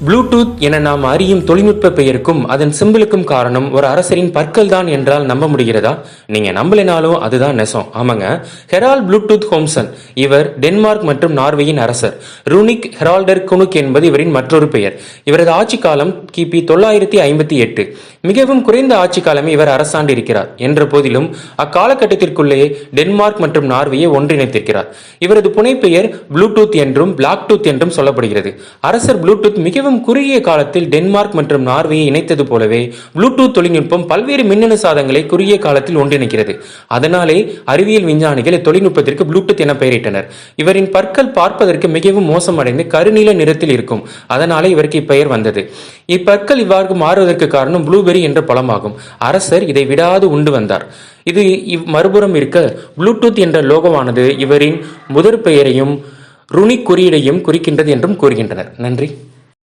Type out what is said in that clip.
Bluetooth என நாம் அறியும் தொழில்நுட்ப பெயருக்கும் அதன் சிம்பிளுக்கும் காரணம் ஒரு அரசரின் பற்கள் தான் என்றால் நம்ப முடிகிறதா? நீங்க நம்பலினாலும் அதுதான் நெசம். ஆமாங்க, ஹெரால்ட் ப்ளூடூத் ஹோம்சன். இவர் டென்மார்க் மற்றும் நார்வேயின் அரசர். ரூனிக் ஹெரால்டர் குனுக் என்பது இவரின் மற்றொரு பெயர். இவரது ஆட்சி காலம் கிபி 958. மிகவும் குறைந்த ஆட்சி காலமே இவர் அரசாண்டு இருக்கிறார். என்ற போதிலும் அக்காலகட்டத்திற்குள்ளே டென்மார்க் மற்றும் நார்வேயை ஒன்றிணைத்திருக்கிறார். இவரது புனைப்பெயர் ப்ளூடூத் என்றும் பிளாக்டூத் என்றும் சொல்லப்படுகிறது. அரசர் ப்ளூடூத் மிகவும் குறுகிய காலத்தில் டென்மார்க் மற்றும் நார்வேயை இணைத்தது போலவே ப்ளூடூத் தொழில்நுட்பம் பல்வேறு மின்னணு சாதனங்களை குறுகிய காலத்தில் ஒன்றிணைக்கிறது. அதனாலே அறிவியல் விஞ்ஞானிகள் இத்தொழில்நுட்பத்திற்கு ப்ளூடூத் என பெயரிட்டனர். இவரின் பற்கள் பார்ப்பதற்கு மிகவும் மோசமடைந்து கருநீல நிறத்தில் இருக்கும். அதனாலே இவருக்கு இப்பெயர் வந்தது. இப்பற்கள் இவ்வாறு மாறுவதற்கு காரணம் ப்ளூபெரி என்ற பழமாகும். அரசர் இதை விடாது உண்டு வந்தார். இது மறுபுறம் இருக்க ப்ளூடூத் என்ற லோகோவானது இவரின் முதற் பெயரையும் ருனிக் குறியீடையும் குறிக்கின்றது என்றும் கூறுகின்றனர். நன்றி.